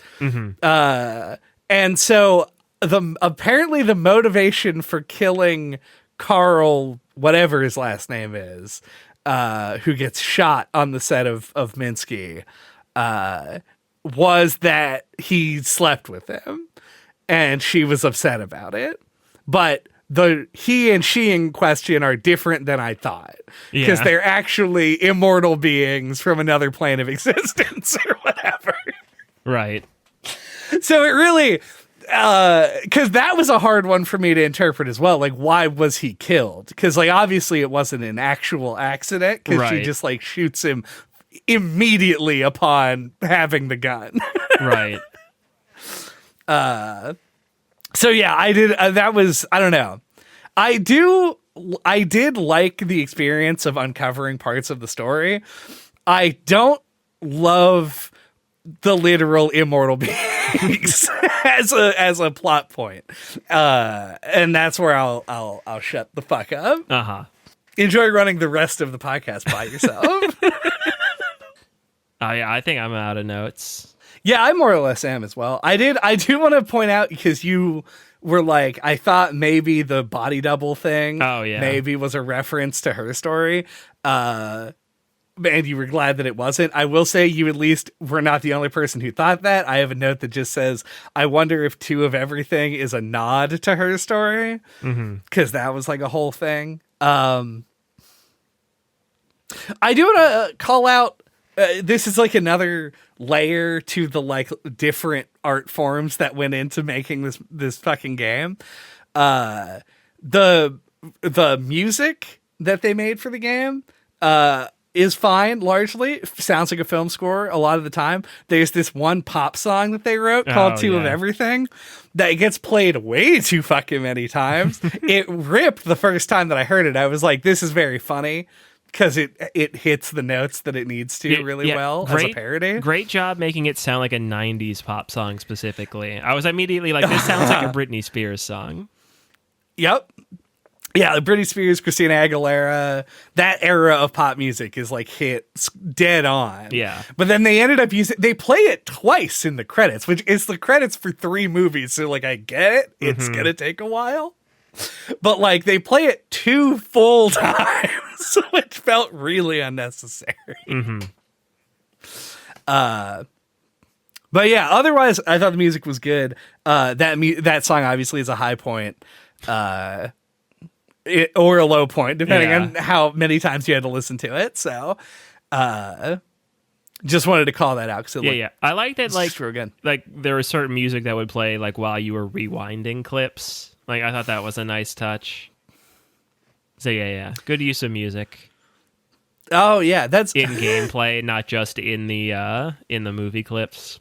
And so apparently the motivation for killing Carl, whatever his last name is, who gets shot on the set of Minsky, was that he slept with him, and she was upset about it. But the he and she in question are different than I thought, because they're actually immortal beings from another plane of existence or whatever. Right. So it really, because that was a hard one for me to interpret as well. Like, why was he killed? Because, like, obviously it wasn't an actual accident, because she just, like, shoots him immediately upon having the gun. Right. So, yeah, I did, that was, I don't know. I did like the experience of uncovering parts of the story. I don't love the literal immortal beings as a plot point, and that's where I'll shut the fuck up. Enjoy running the rest of the podcast by yourself. I think I'm out of notes. Yeah, I more or less am as well. I do want to point out, because you were like, I thought maybe the body double thing maybe was a reference to her story. And you were glad that it wasn't. I will say you at least were not the only person who thought that. I have a note that just says, I wonder if Two of Everything is a nod to her story. Because that was like a whole thing. I do want to call out this is like another layer to the like different art forms that went into making this fucking game. The music that they made for the game is fine, largely. Sounds like a film score a lot of the time. There's this one pop song that they wrote called Two of Everything that gets played way too fucking many times. It ripped the first time that I heard it. I was like, this is very funny because it hits the notes that it needs to really well as a parody. Great job making it sound like a 90s pop song specifically. I was immediately like, this sounds like a Britney Spears song. Yep. Yeah, Britney Spears, Christina Aguilera, that era of pop music is like hit dead on. Yeah. But then they ended up they play it twice in the credits, which is the credits for 3 movies. So like, I get it. It's going to take a while. But like, they play it 2 full times, which felt really unnecessary. But yeah, otherwise, I thought the music was good. That song obviously is a high point. Or a low point, depending on how many times you had to listen to it. So, just wanted to call that out. I like that. Like, again. Like there was certain music that would play like while you were rewinding clips. Like I thought that was a nice touch. So good use of music. Oh yeah, that's in gameplay, not just in the movie clips.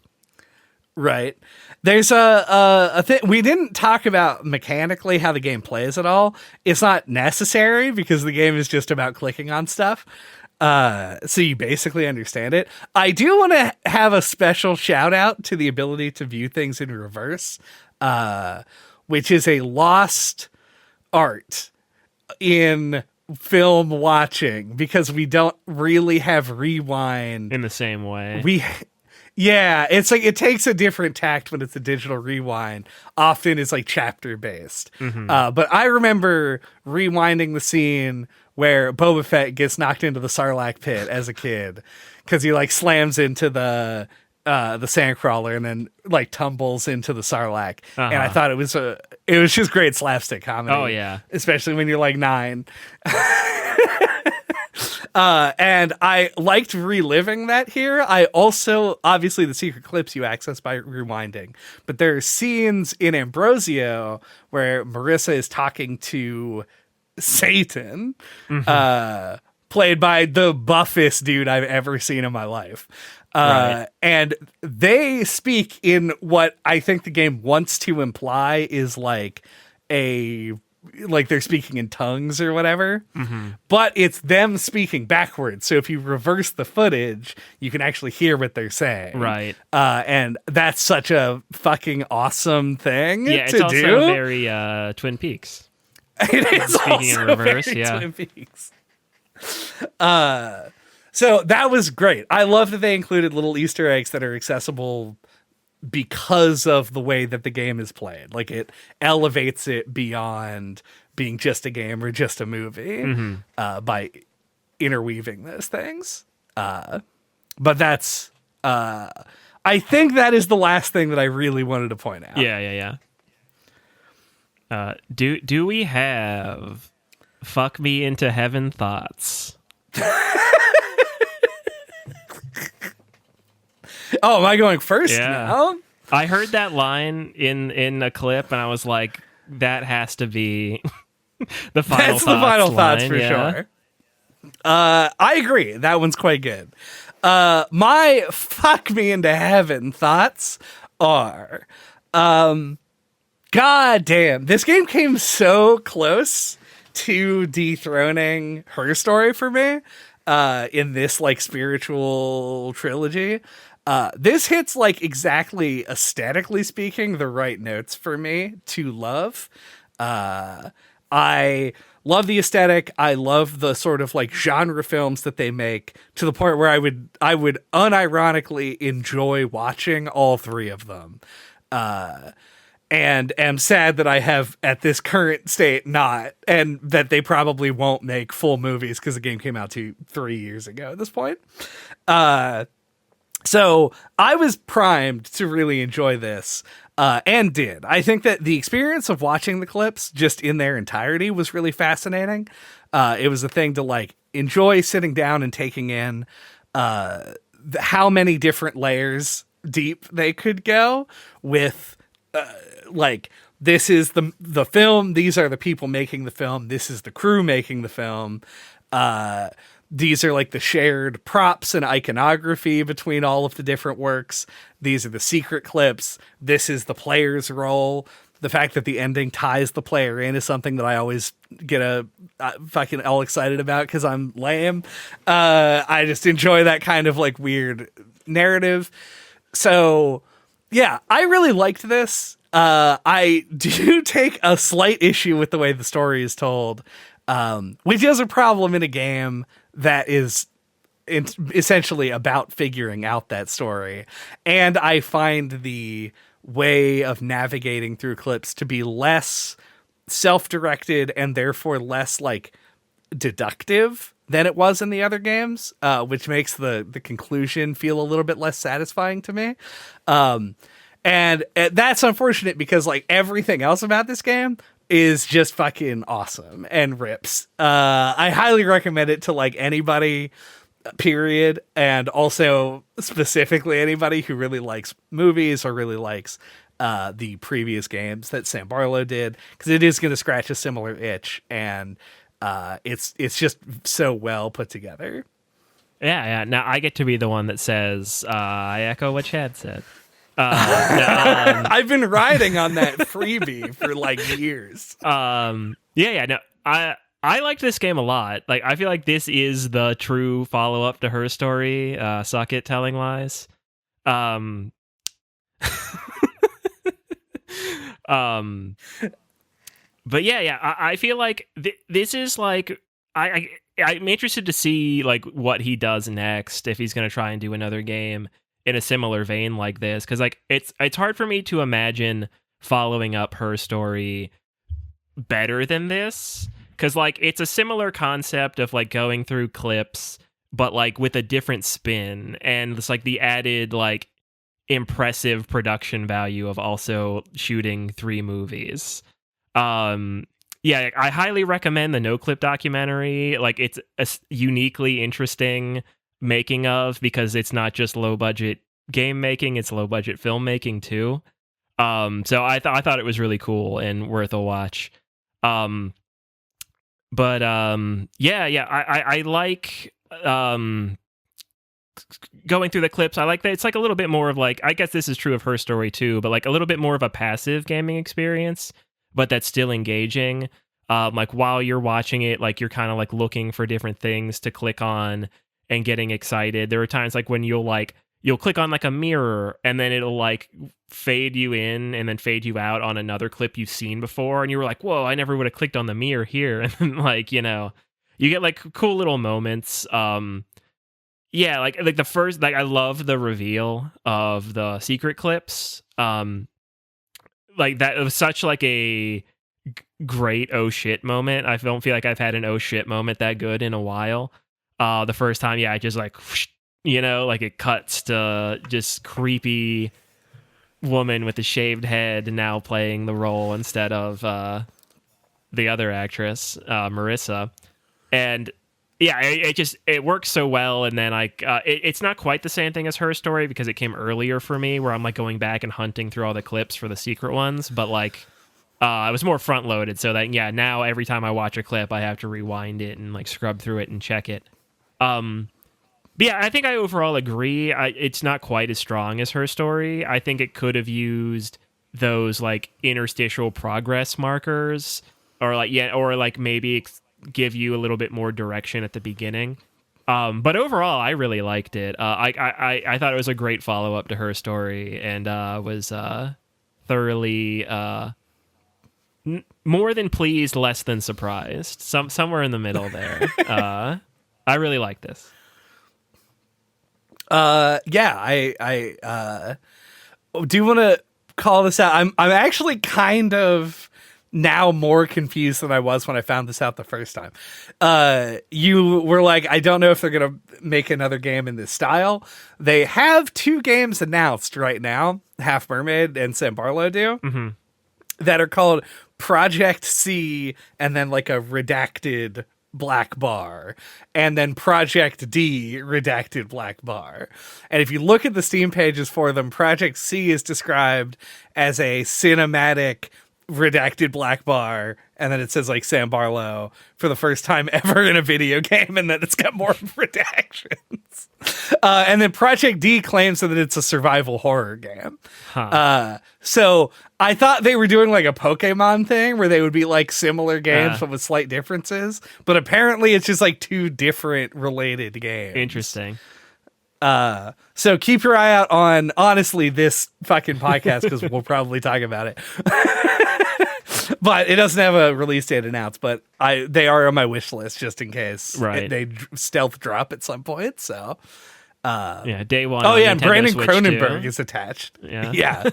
Right. There's a thing we didn't talk about mechanically how the game plays at all. It's not necessary because the game is just about clicking on stuff. So you basically understand it. I do want to have a special shout out to the ability to view things in reverse, which is a lost art in film watching because we don't really have rewind in the same way. Yeah, it's like it takes a different tact when it's a digital rewind. Often it's like chapter based. But I remember rewinding the scene where Boba Fett gets knocked into the Sarlacc pit as a kid because he like slams into the sandcrawler and then like tumbles into the Sarlacc. And I thought it was just great slapstick comedy. Oh yeah, especially when you're like 9. And I liked reliving that here. I also, obviously the secret clips you access by rewinding, but there are scenes in Ambrosio where Marissa is talking to Satan, played by the buffest dude I've ever seen in my life. And they speak in what I think the game wants to imply is like they're speaking in tongues or whatever, but it's them speaking backwards. So if you reverse the footage, you can actually hear what they're saying. Right. And that's such a fucking awesome thing it's to also do. Very Twin Peaks. It is speaking in reverse, very Twin Peaks. So that was great. I love that they included little Easter eggs that are accessible because of the way that the game is played. Like it elevates it beyond being just a game or just a movie by interweaving those things. But that's I think that is the last thing that I really wanted to point out. Yeah. Do we have fuck me into heaven thoughts? Oh, am I going first now? I heard that line in a clip, and I was like, that has to be the final That's thoughts the final line, thoughts for sure. I agree. That one's quite good. My fuck me into heaven thoughts are, God damn, this game came so close to dethroning Her Story for me in this like spiritual trilogy. This hits like exactly aesthetically speaking the right notes for me to love. I love the aesthetic. I love the sort of like genre films that they make to the point where I would unironically enjoy watching all 3 of them. And am sad that I have at this current state not, and that they probably won't make full movies because the game came out 3 years ago at this point. So I was primed to really enjoy this, and did. I think that the experience of watching the clips just in their entirety was really fascinating. It was a thing to like enjoy sitting down and taking in. how many different layers deep they could go with, like, this is the film, these are the people making the film, this is the crew making the film. These are like the shared props and iconography between all of the different works. These are the secret clips. This is the player's role. The fact that the ending ties the player in is something that I always get fucking all excited about because I'm lame. I just enjoy that kind of like weird narrative. So yeah, I really liked this. I do take a slight issue with the way the story is told, which is a problem in a game that is essentially about figuring out that story. And I find the way of navigating through clips to be less self-directed and therefore less like deductive than it was in the other games, which makes the conclusion feel a little bit less satisfying to me. And that's unfortunate because like everything else about this game is just fucking awesome and rips. I highly recommend it to like anybody, period. And also specifically anybody who really likes movies or really likes the previous games that Sam Barlow did, because it is going to scratch a similar itch. And it's just so well put together. Yeah. Now I get to be the one that says, I echo what Chad said. I've been riding on that freebie for like years. No, I liked this game a lot. Like, I feel like this is the true follow-up to Her Story, Suck It, Telling Lies. But I feel like this is like, I'm interested to see like what he does next, if he's going to try and do another game in a similar vein like this, because like it's hard for me to imagine following up Her Story better than this, because like it's a similar concept of like going through clips but like with a different spin, and it's like the added like impressive production value of also shooting 3 movies. I highly recommend the No Clip documentary. Like, it's a uniquely interesting making of, because it's not just low budget game making, it's low budget filmmaking too. So I thought it was really cool and worth a watch. I like going through the clips. I like that it's like a little bit more of like, I guess this is true of Her Story too, but like a little bit more of a passive gaming experience, but that's still engaging. Like while you're watching it, like you're kind of like looking for different things to click on and getting excited. There are times like when you'll click on like a mirror and then it'll like fade you in and then fade you out on another clip you've seen before. And you were like, whoa, I never would have clicked on the mirror here. And then like, you know, you get like cool little moments. Like the first, like I love the reveal of the secret clips. Like that, it was such like a great oh shit moment. I don't feel like I've had an oh shit moment that good in a while. The first time, I just like, whoosh, you know, like it cuts to just creepy woman with a shaved head now playing the role instead of the other actress, Marissa. And it works so well. And then like it's not quite the same thing as Her Story because it came earlier for me, where I'm like going back and hunting through all the clips for the secret ones, but like I was more front loaded, so that now every time I watch a clip I have to rewind it and like scrub through it and check it. I think I overall agree. It's not quite as strong as Her Story. I think it could have used those like interstitial progress markers, or like maybe give you a little bit more direction at the beginning. But overall, I really liked it. I thought it was a great follow up to Her Story, and was thoroughly more than pleased, less than surprised. Somewhere in the middle there. I really like this. I do want to call this out. I'm actually kind of now more confused than I was when I found this out the first time. You were like, I don't know if they're going to make another game in this style. They have 2 games announced right now, Half Mermaid and Sam Barlow do, that are called Project C and then like a redacted black bar, and then Project D redacted black bar. And if you look at the Steam pages for them, Project C is described as a cinematic redacted black bar, and then it says like Sam Barlow for the first time ever in a video game, and then it's got more redactions. And then Project D claims that it's a survival horror game. So I thought they were doing like a Pokemon thing where they would be like similar games but with slight differences, but apparently it's just like two different related games. Interesting. So keep your eye out on, honestly, this fucking podcast, because we'll probably talk about it. But it doesn't have a release date announced, but they are on my wish list just in case they stealth drop at some point. So day one. Oh yeah, and Nintendo Brandon Switch Cronenberg 2. is attached. Yeah.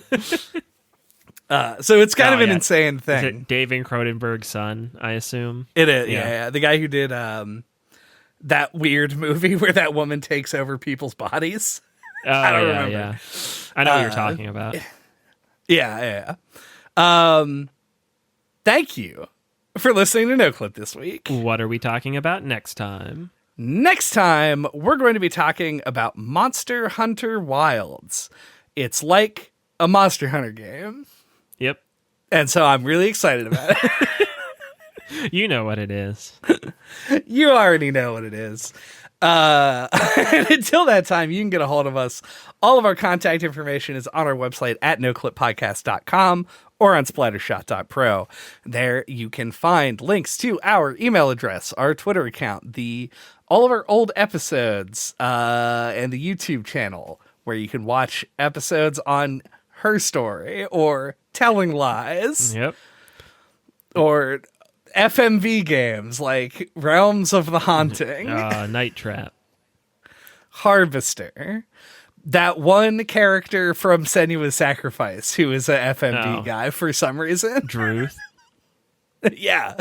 So it's kind of an insane Is thing. it David Cronenberg's son, I assume? It is, yeah. The guy who did that weird movie where that woman takes over people's bodies. I don't remember. Yeah. I know what you're talking about. Yeah. Thank you for listening to No Clip this week. What are we talking about next time? Next time, we're going to be talking about Monster Hunter Wilds. It's like a Monster Hunter game. Yep. And so I'm really excited about it. You know what it is. You already know what it is. And until that time, you can get a hold of us. All of our contact information is on our website at noclippodcast.com or on splattershot.pro. There you can find links to our email address, our Twitter account, all of our old episodes, and the YouTube channel where you can watch episodes on Her Story or Telling Lies. Yep. Or FMV games like Realms of the Haunting, Night Trap, Harvester, that one character from Senua's Sacrifice who is a FMV guy for some reason. Druth. Yeah.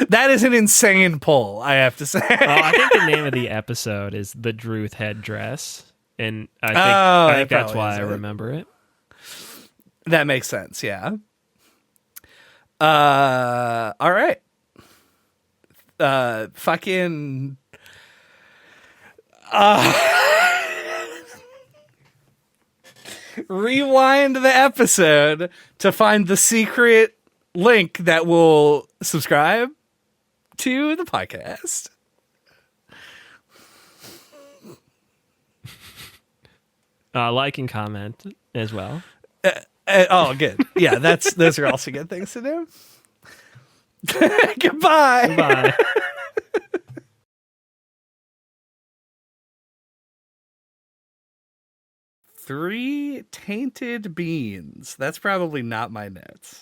That is an insane pull, I have to say. I think the name of the episode is The Druth Headdress, and I think that's why I remember it. That makes sense, yeah. All right. Fucking. Rewind the episode to find the secret link that will subscribe to the podcast. Like and comment as well. Good. Yeah, those are also good things to do. Goodbye. Bye. 3 tainted beans. That's probably not my notes.